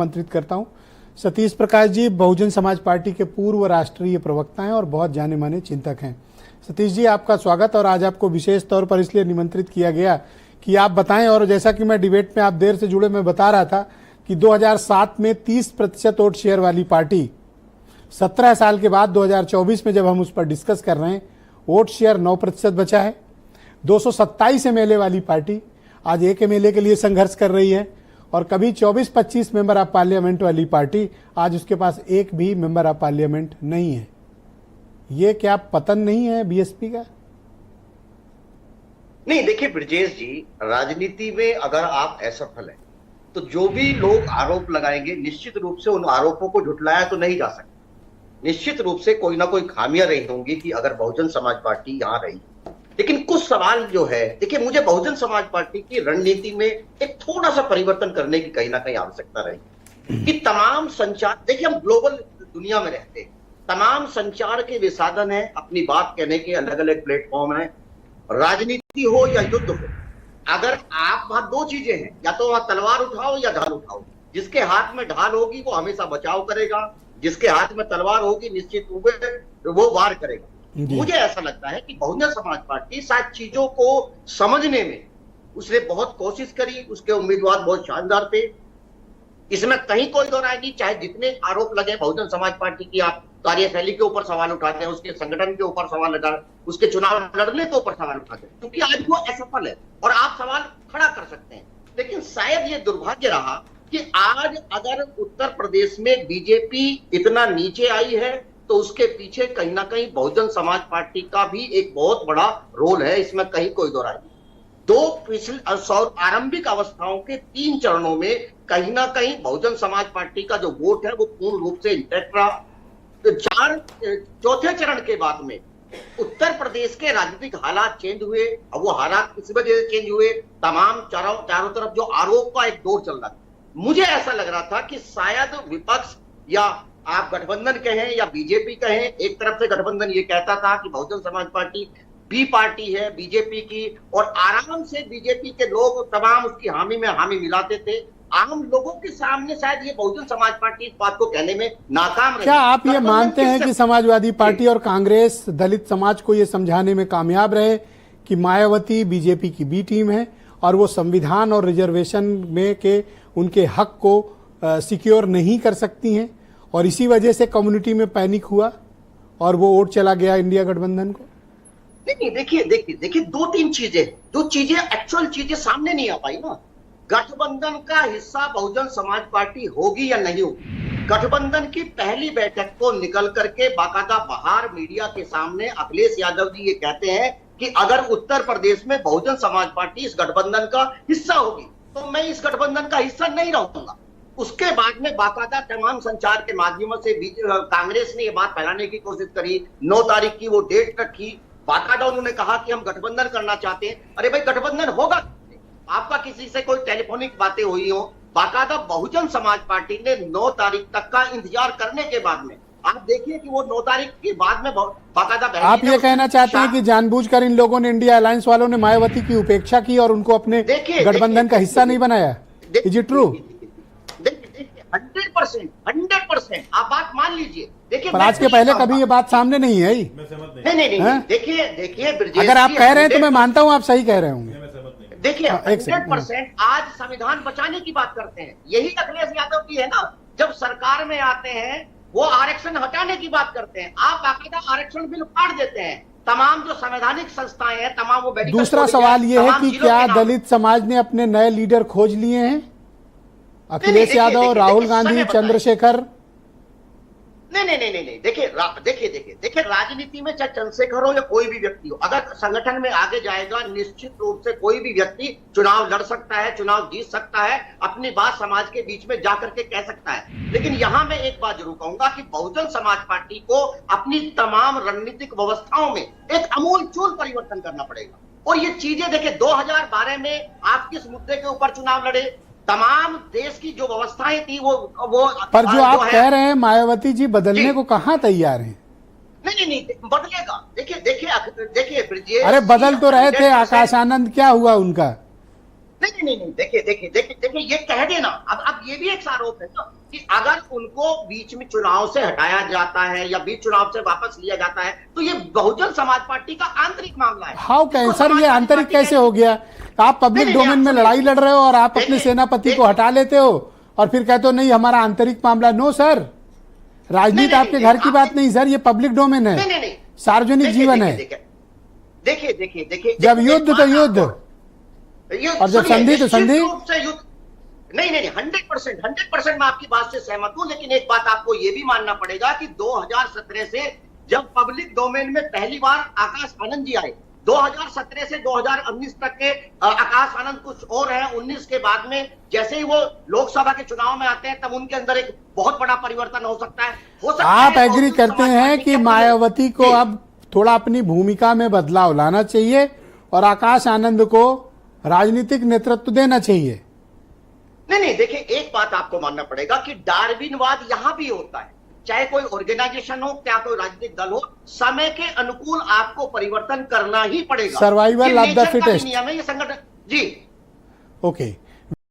आमंत्रित करता हूं। सतीश प्रकाश जी बहुजन समाज पार्टी के पूर्व राष्ट्रीय प्रवक्ता हैं और बहुत जाने माने चिंतक हैं। सतीश जी, आपका स्वागत। और आज आपको विशेष तौर पर इसलिए निमंत्रित किया गया कि आप बताएं, और जैसा कि मैं डिबेट में आप देर से जुड़े मैं बता रहा था कि 2007 में 30% वोट शेयर वाली पार्टी 17 साल के बाद 2024 में जब हम उस पर डिस्कस कर रहे हैं, वोट शेयर 9% बचा है। 227 एमएलए वाली पार्टी आज 1 एमएलए के लिए संघर्ष कर रही है, और कभी 24-25 मेंबर ऑफ पार्लियामेंट वाली पार्टी आज उसके पास एक भी मेंबर ऑफ पार्लियामेंट नहीं है। ये क्या पतन नहीं है बीएसपी का? नहीं, देखिए ब्रजेश जी, राजनीति में अगर आप असफल हैं तो जो भी लोग आरोप लगाएंगे निश्चित रूप से उन आरोपों को झुठलाया तो नहीं जा सकता। निश्चित रूप से कोई ना कोई खामियां रही होंगी कि अगर बहुजन समाज पार्टी यहां रही। लेकिन कुछ सवाल जो है, देखिए मुझे बहुजन समाज पार्टी की रणनीति में एक थोड़ा सा परिवर्तन करने की कहीं ना कहीं आवश्यकता रही कि तमाम संचार, देखिए हम ग्लोबल दुनिया में रहते हैं, तमाम संचार के वे साधन है, अपनी बात कहने के अलग अलग प्लेटफॉर्म है। राजनीति हो या युद्ध हो, अगर आप वहां दो चीजें हैं, या तो वहां तलवार उठाओ या ढाल उठाओ। जिसके हाथ में ढाल होगी वो हमेशा बचाव करेगा, जिसके हाथ में तलवार होगी निश्चित रूप से वो वार करेगा। मुझे ऐसा लगता है कि बहुजन समाज पार्टी शायद चीजों को समझने में उसने बहुत कोशिश करी, उसके उम्मीदवार बहुत शानदार थे, इसमें कहीं कोई दो राय नहीं। चाहे जितने आरोप लगे बहुजन समाज पार्टी की, आप कार्यशैली के ऊपर सवाल उठाते हैं, उसके संगठन के ऊपर सवाल लगा, उसके चुनाव लड़ने के ऊपर सवाल उठाते हैं, क्योंकि आज वो असफल है और आप सवाल खड़ा कर सकते हैं। लेकिन शायद ये दुर्भाग्य रहा कि आज अगर उत्तर प्रदेश में बीजेपी इतना नीचे आई है तो उसके पीछे कहीं ना कहीं बहुजन समाज पार्टी का भी एक बहुत बड़ा रोल है, इसमें कहीं कोई दो राय नहीं। दो पिछले आरंभिक अवस्थाओं के 3 चरणों में कहीं ना कहीं बहुजन समाज पार्टी का जो वोट है वो पूर्ण रूप से इंटैक्ट रहा। चौथे चरण के बाद में उत्तर प्रदेश के राजनीतिक हालात चेंज हुए। अब वो हालात किस वजह से चेंज हुए, तमाम चारों तरफ जो आरोप का एक दौर चल रहा था, मुझे ऐसा लग रहा था कि शायद विपक्ष या आप गठबंधन कहें या बीजेपी कहें, एक तरफ से गठबंधन ये कहता था कि Bahujan Samaj party B party है बीजेपी की, और आराम से बीजेपी के लोग तमाम उसकी हामी में हामी मिलाते थे। आम लोगों के सामने शायद ये बहुजन समाज पार्टी इस बात को कहने में नाकाम रही। क्या आप ये मानते हैं कि समाजवादी पार्टी और कांग्रेस दलित समाज को ये समझाने में कामयाब रहे कि मायावती बीजेपी की बी टीम है और वो संविधान और रिजर्वेशन में के उनके हक को सिक्योर नहीं कर सकती हैं, और इसी वजह से कम्युनिटी में पैनिक हुआ और वो वोट चला गया इंडिया गठबंधन को? नहीं, देखिए 2-3 चीजें, जो चीजें एक्चुअल चीजें सामने नहीं आ पाई ना। गठबंधन का हिस्सा बहुजन समाज पार्टी होगी या नहीं होगी? गठबंधन की पहली बैठक को निकल करके बाकायदा बाहर मीडिया के सामने अखिलेश यादव जी ये कहते हैं कि अगर उत्तर प्रदेश में बहुजन समाज पार्टी इस गठबंधन का हिस्सा होगी तो मैं इस गठबंधन का हिस्सा नहीं रहूंगा। उसके बाद में बाकायदा तमाम संचार के माध्यमों से कांग्रेस ने ये बात फैलाने की कोशिश करी। 9 तारीख की वो डेट रखी, बाकायदा उन्होंने कहा कि हम गठबंधन करना चाहते हैं। अरे भाई, गठबंधन होगा, आपका किसी से कोई टेलीफोनिक बातें हुई हो? बाकायदा बहुजन समाज पार्टी ने 9 तारीख तक का इंतजार करने के बाद में आप देखिए कि वो 9 तारीख के बाद में बाकायदा। आप ये कहना चाहते हैं कि जानबूझकर इन लोगों ने, इंडिया अलायंस वालों ने मायावती की उपेक्षा की और उनको अपने गठबंधन का हिस्सा नहीं बनाया? Is it true? 100% आप बात मान लीजिए। देखिए, पर आज के पहले कभी ये बात सामने नहीं है। नहीं, देखिए अगर आप कह रहे हैं तो मैं मानता हूं आप सही कह रहे होंगे। देखिए 100% आज संविधान बचाने की बात करते हैं, यही अखिलेश यादव की है ना। जब सरकार में आते हैं वो आरक्षण हटाने की बात करते हैं, आप बाकायदा आरक्षण बिल फाड़ देते हैं। तमाम जो संवैधानिक संस्थाएं हैं, तमाम वो मेडिकल। दूसरा सवाल ये है कि क्या दलित समाज ने अपने नए लीडर खोज लिए हैं? अखिलेश यादव, राहुल गांधी, चंद्रशेखर? नहीं, देखिए राजनीति में चाहे चंद्रशेखर हो या कोई भी व्यक्ति हो, अगर संगठन में आगे जाएगा निश्चित रूप से कोई भी व्यक्ति चुनाव लड़ सकता है, चुनाव जीत सकता है, अपनी बात समाज के बीच में जाकर के कह सकता है। लेकिन यहां मैं एक बात जरूर कहूंगा कि बहुजन समाज पार्टी को अपनी तमाम रणनीतिक व्यवस्थाओं में एक आमूलचूल परिवर्तन करना पड़ेगा। और ये चीजें देखिए, 2012 में आप किस मुद्दे के ऊपर चुनाव लड़े, तमाम देश की जो व्यवस्थाएं थी वो पर जो आप कह रहे हैं मायावती जी बदलने को कहां तैयार हैं? नहीं, बदलेगा। देखिए अरे बदल तो रहे थे, आकाश आनंद क्या हुआ उनका? नहीं, देखिए ये कह देना, अब ये भी एक आरोप है ना कि अगर उनको बीच में चुनाव से हटाया जाता है या बीच चुनाव से वापस लिया जाता है तो ये बहुजन समाज पार्टी का आंतरिक मामला है। हाउ कैन सर, ये आंतरिक कैसे हो गया? आप पब्लिक डोमेन में लड़ाई लड़ रहे हो और आप अपने सेनापति को हटा लेते हो और फिर कहते हो नहीं हमारा आंतरिक मामला। नो सर, राजनीति आपके घर की बात नहीं सर, ये पब्लिक डोमेन है, सार्वजनिक जीवन है। देखिए जब युद्ध तो युद्ध और जब संधि तो संधि। नहीं 100% मैं आपकी बात से सहमत हूं, लेकिन एक बात आपको यह भी मानना पड़ेगा कि 2017 से जब पब्लिक डोमेन में पहली बार आकाश आनंद जी आए, 2017 से 2019 तक के आकाश आनंद कुछ और है, 19 के बाद में जैसे ही वो लोकसभा के चुनाव में आते हैं तब उनके अंदर एक बहुत बड़ा परिवर्तन हो सकता है। आप एग्री करते हैं कि मायावती को अब थोड़ा अपनी भूमिका में बदलाव लाना चाहिए और आकाश आनंद को राजनीतिक नेतृत्व देना चाहिए? नहीं, देखिए एक बात आपको मानना पड़ेगा कि डार्विनवाद यहां भी होता है, चाहे कोई ऑर्गेनाइजेशन हो, क्या कोई राजनीतिक दल हो, समय के अनुकूल आपको परिवर्तन करना ही पड़ेगा। सर्वाइवल ऑफ द फिटेस्ट नियम है ये संगठन जी। ओके